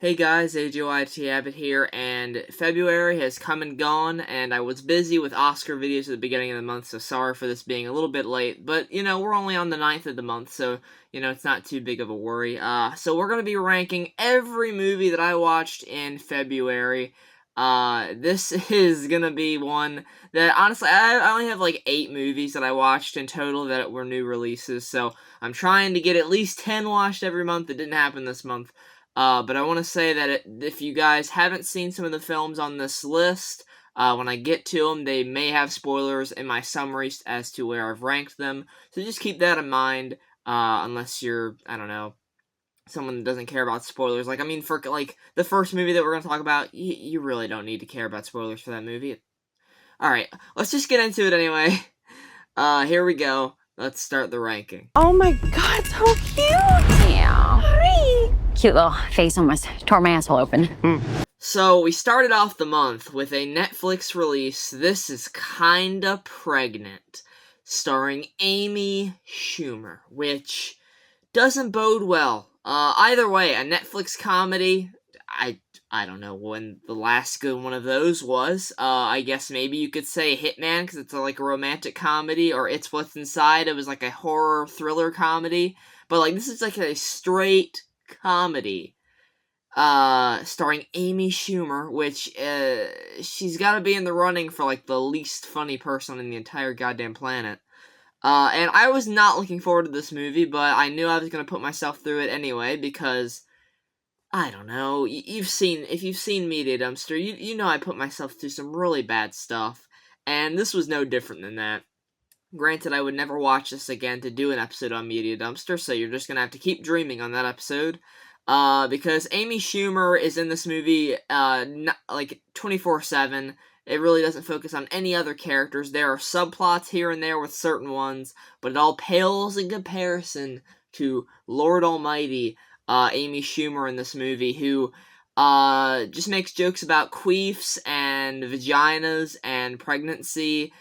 Hey guys, AJYT Abbott here, and February has come and gone, and I was busy with Oscar videos at the beginning of the month, so sorry for this being a little bit late, but, we're only on the 9th of the month, so, it's not too big of a worry. So we're gonna be ranking every movie that I watched in February. This is gonna be one that, honestly, I only have like 8 movies that I watched in total that were new releases, so I'm trying to get at least 10 watched every month. It didn't happen this month. But I want to say that if you guys haven't seen some of the films on this list, when I get to them, they may have spoilers in my summaries as to where I've ranked them. So just keep that in mind, unless you're, I don't know, someone that doesn't care about spoilers. For, the first movie that we're going to talk about, you really don't need to care about spoilers for that movie. Alright, let's just get into it anyway. Here we go. Let's start the ranking. Oh my god, so cute! Yeah. Hi! Cute little face almost tore my asshole open. So, we started off the month with a Netflix release, This Is Kinda Pregnant, starring Amy Schumer, which doesn't bode well. Either way, a Netflix comedy, I don't know when the last good one of those was. I guess maybe you could say Hitman, because it's like a romantic comedy, or It's What's Inside, it was like a horror thriller comedy. But this is like a straight comedy, starring Amy Schumer, which, she's gotta be in the running for like the least funny person in the entire goddamn planet. And I was not looking forward to this movie, but I knew I was gonna put myself through it anyway, because I don't know, if you've seen Media Dumpster, you know I put myself through some really bad stuff, and this was no different than that. Granted, I would never watch this again to do an episode on Media Dumpster, so you're just gonna have to keep dreaming on that episode, because Amy Schumer is in this movie, 24/7, it really doesn't focus on any other characters. There are subplots here and there with certain ones, but it all pales in comparison to Lord Almighty, Amy Schumer in this movie, who just makes jokes about queefs and vaginas and pregnancy.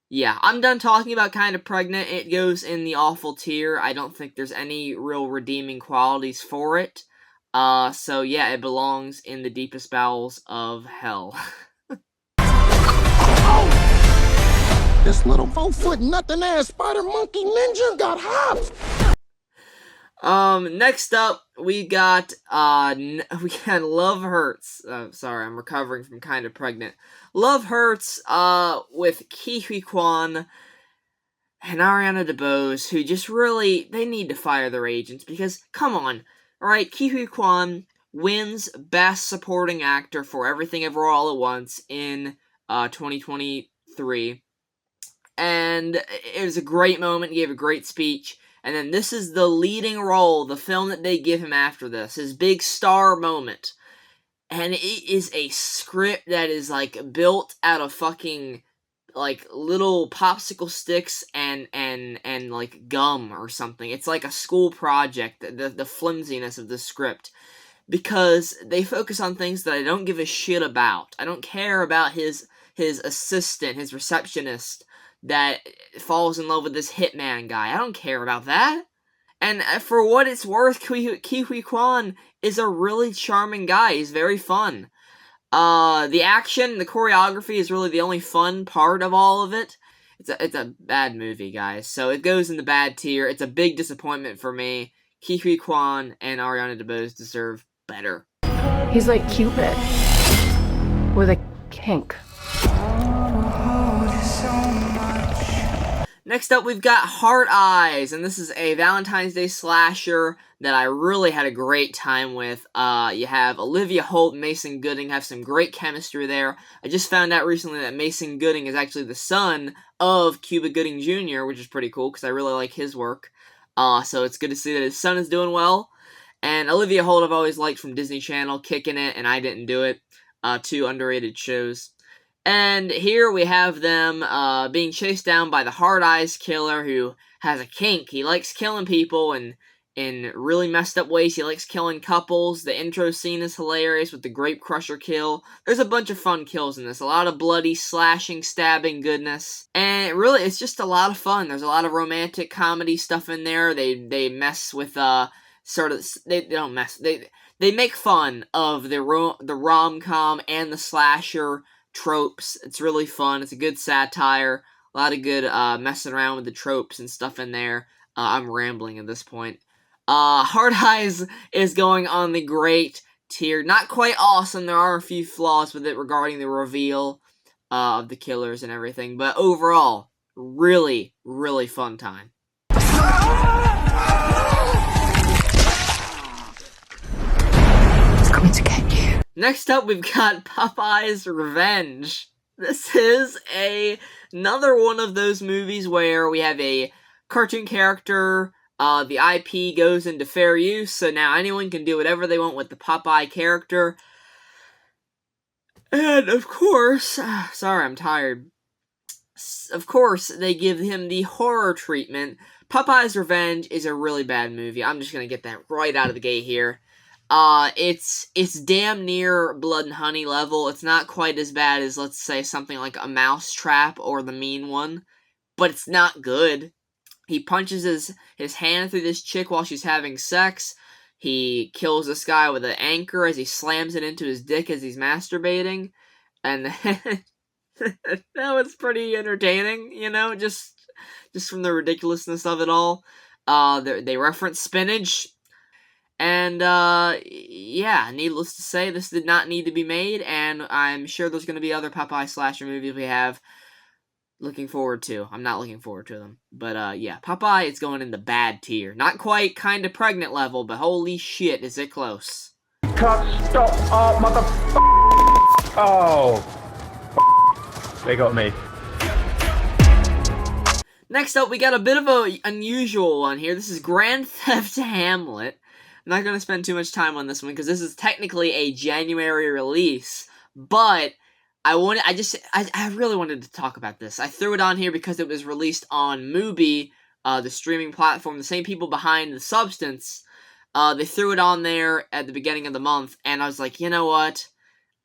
Yeah, I'm done talking about Kinda Pregnant. It goes in the awful tier. I don't think there's any real redeeming qualities for it. So yeah, it belongs in the deepest bowels of hell. This little 4-foot nothing-ass spider monkey ninja got hopped. Next up, we got Love Hurts. Sorry, I'm recovering from Kinda Pregnant. Love Hurts, with Ke Huy Quan and Ariana DeBose, who just really, they need to fire their agents, because, come on, alright, Ke Huy Quan wins Best Supporting Actor for Everything Ever All at Once in, 2023, and it was a great moment. He gave a great speech. And then this is the leading role, the film that they give him after this, his big star moment. And it is a script that is, built out of fucking, little popsicle sticks and gum or something. It's like a school project, the flimsiness of the script. Because they focus on things that I don't give a shit about. I don't care about his assistant, his receptionist, that falls in love with this hitman guy. I don't care about that. And for what it's worth, Ke Huy Quan is a really charming guy. He's very fun. The action, the choreography is really the only fun part of all of it. It's a bad movie, guys. So it goes in the bad tier. It's a big disappointment for me. Ke Huy Quan and Ariana DeBose deserve better. He's like Cupid. With a kink. Next up, we've got Heart Eyes, and this is a Valentine's Day slasher that I really had a great time with. You have Olivia Holt and Mason Gooding have some great chemistry there. I just found out recently that Mason Gooding is actually the son of Cuba Gooding Jr., which is pretty cool, because I really like his work. So it's good to see that his son is doing well. And Olivia Holt I've always liked from Disney Channel, Kicking It, and I Didn't Do It. Two underrated shows. And here we have them being chased down by the Hard Eyes killer, who has a kink. He likes killing people in really messed up ways. He likes killing couples. The intro scene is hilarious with the Grape Crusher kill. There's a bunch of fun kills in this. A lot of bloody, slashing, stabbing goodness. And it's just a lot of fun. There's a lot of romantic comedy stuff in there. They mess with, they don't mess. they make fun of the rom-com and the slasher tropes. It's really fun. It's a good satire. A lot of good messing around with the tropes and stuff in there. I'm rambling at this point. Hard Eyes is going on the great tier. Not quite awesome. There are a few flaws with it regarding the reveal of the killers and everything. But overall, really, really fun time. It's going to get you. Next up, we've got Popeye's Revenge. This is another one of those movies where we have a cartoon character. The IP goes into fair use, so now anyone can do whatever they want with the Popeye character. And of course, sorry, I'm tired. Of course, they give him the horror treatment. Popeye's Revenge is a really bad movie. I'm just gonna get that right out of the gate here. It's damn near Blood and Honey level. It's not quite as bad as, let's say, something like A Mousetrap or The Mean One, but it's not good. He punches his hand through this chick while she's having sex. He kills this guy with an anchor as he slams it into his dick as he's masturbating. And that was pretty entertaining, you know, just from the ridiculousness of it all. They reference spinach. And, yeah, needless to say, this did not need to be made, and I'm sure there's going to be other Popeye slasher movies we have looking forward to. I'm not looking forward to them. But, yeah, Popeye is going in the bad tier. Not quite kind of pregnant level, but holy shit, is it close. Cut, stop, oh, they got me. Next up, we got a bit of an unusual one here. This is Grand Theft Hamlet. I'm not going to spend too much time on this one, because this is technically a January release, but I really wanted to talk about this. I threw it on here because it was released on Mubi, the streaming platform. The same people behind The Substance, they threw it on there at the beginning of the month, and I was like, you know what?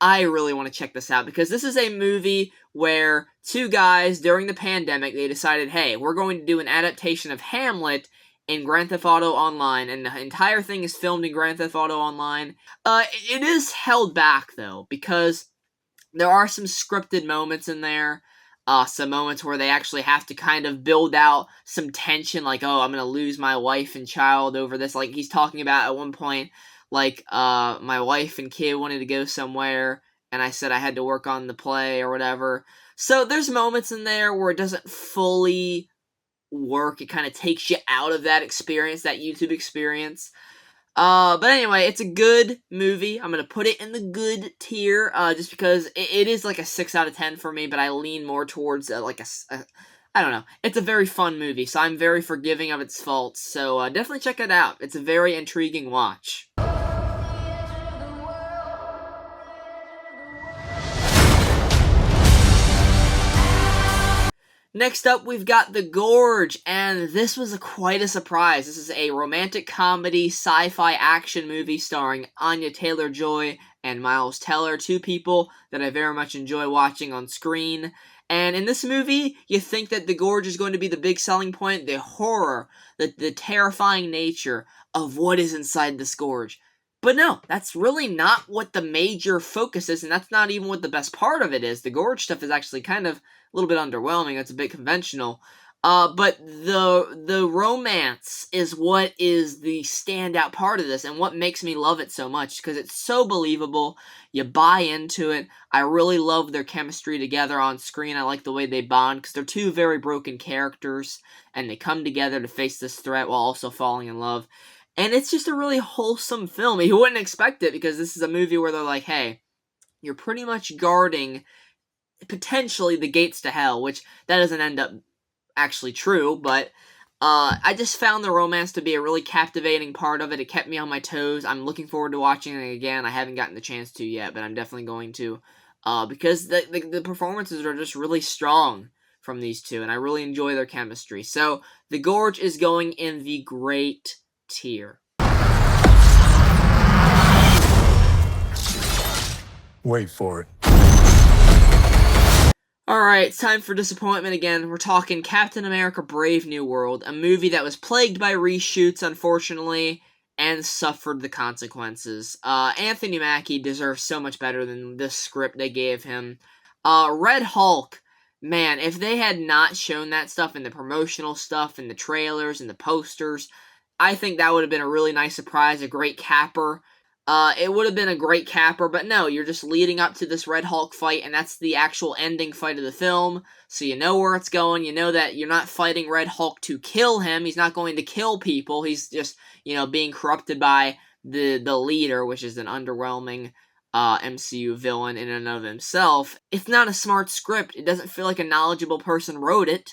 I really want to check this out, because this is a movie where two guys, during the pandemic, they decided, hey, we're going to do an adaptation of Hamlet in Grand Theft Auto Online, and the entire thing is filmed in Grand Theft Auto Online. It is held back, though, because there are some scripted moments in there, some moments where they actually have to kind of build out some tension, like, oh, I'm gonna lose my wife and child over this. Like, he's talking about at one point, like, my wife and kid wanted to go somewhere, and I said I had to work on the play or whatever. So there's moments in there where it doesn't fully work. It kind of takes you out of that experience, that YouTube experience. But anyway, it's a good movie. I'm gonna put it in the good tier, just because it is like a 6 out of 10 for me, but I lean more towards like I don't know. It's a very fun movie, so I'm very forgiving of its faults. So definitely check it out. It's a very intriguing watch. Next up, we've got The Gorge, and this was quite a surprise. This is a romantic comedy, sci-fi action movie starring Anya Taylor-Joy and Miles Teller, two people that I very much enjoy watching on screen. And in this movie, you think that The Gorge is going to be the big selling point, the horror, the terrifying nature of what is inside this gorge. But no, that's really not what the major focus is, and that's not even what the best part of it is. The gorge stuff is actually kind of a little bit underwhelming. It's a bit conventional. But the romance is what is the standout part of this, and what makes me love it so much, because it's so believable. You buy into it. I really love their chemistry together on screen. I like the way they bond, because they're two very broken characters, and they come together to face this threat while also falling in love. And it's just a really wholesome film. You wouldn't expect it, because this is a movie where they're like, hey, you're pretty much guarding, potentially, the gates to hell, which that doesn't end up actually true, but I just found the romance to be a really captivating part of it. It kept me on my toes. I'm looking forward to watching it again. I haven't gotten the chance to yet, but I'm definitely going to, because the performances are just really strong from these two, and I really enjoy their chemistry. So, The Gorge is going in the great tier. Wait for it. Alright, it's time for disappointment again. We're talking Captain America Brave New World, a movie that was plagued by reshoots, unfortunately, and suffered the consequences. Anthony Mackie deserves so much better than this script they gave him. Red Hulk, man, if they had not shown that stuff in the promotional stuff, in the trailers, in the posters, I think that would have been a really nice surprise, a great capper. It would have been a great capper, but no, you're just leading up to this Red Hulk fight, and that's the actual ending fight of the film, so you know where it's going, you know that you're not fighting Red Hulk to kill him, he's not going to kill people, he's just, being corrupted by the leader, which is an underwhelming, MCU villain in and of himself. It's not a smart script, it doesn't feel like a knowledgeable person wrote it.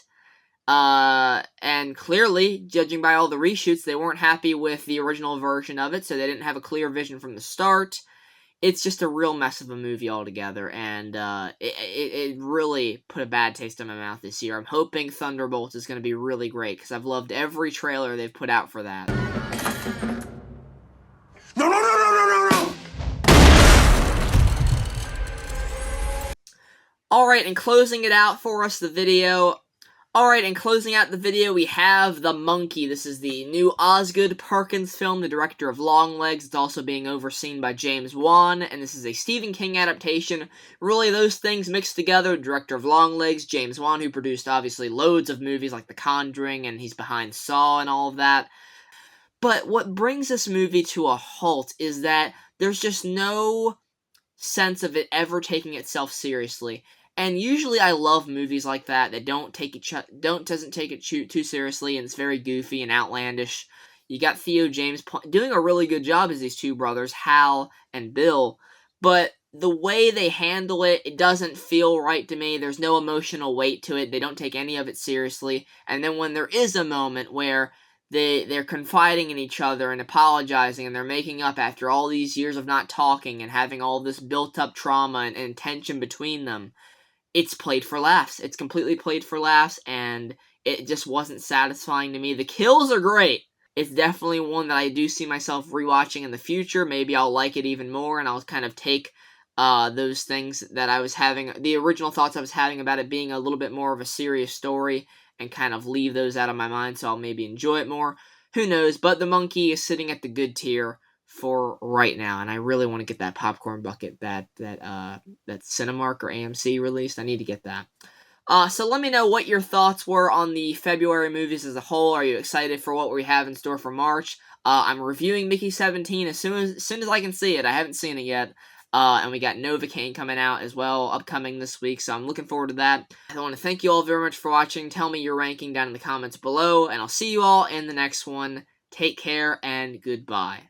And clearly, judging by all the reshoots, they weren't happy with the original version of it, so they didn't have a clear vision from the start. It's just a real mess of a movie altogether, and it really put a bad taste in my mouth this year. I'm hoping Thunderbolts is going to be really great, because I've loved every trailer they've put out for that. No, no, no, no, no, no, no! Alright, and closing it out for us, the video... Alright, and closing out the video, we have The Monkey. This is the new Osgood Perkins film, the director of Longlegs. It's also being overseen by James Wan, and this is a Stephen King adaptation. Really, those things mixed together, director of Longlegs, James Wan, who produced, obviously, loads of movies like The Conjuring, and he's behind Saw and all of that. But what brings this movie to a halt is that there's just no sense of it ever taking itself seriously. And usually I love movies like that doesn't take it too seriously, and it's very goofy and outlandish. You got Theo James doing a really good job as these two brothers, Hal and Bill, but the way they handle it, it doesn't feel right to me. There's no emotional weight to it. They don't take any of it seriously. And then when there is a moment where they're confiding in each other and apologizing and they're making up after all these years of not talking and having all this built-up trauma and tension between them, it's played for laughs. It's completely played for laughs, and it just wasn't satisfying to me. The kills are great. It's definitely one that I do see myself rewatching in the future. Maybe I'll like it even more, and I'll kind of take those things that I was having, the original thoughts I was having about it being a little bit more of a serious story, and kind of leave those out of my mind, so I'll maybe enjoy it more. Who knows? But The Monkey is sitting at the good tier for right now, and I really want to get that popcorn bucket that Cinemark or AMC released. I need to get that. So let me know what your thoughts were on the February movies as a whole. Are you excited for what we have in store for March? I'm reviewing Mickey 17 as soon as I can see it. I haven't seen it yet. And we got Novocaine coming out as well, upcoming this week, so I'm looking forward to that. I want to thank you all very much for watching. Tell me your ranking down in the comments below, and I'll see you all in the next one. Take care, and goodbye.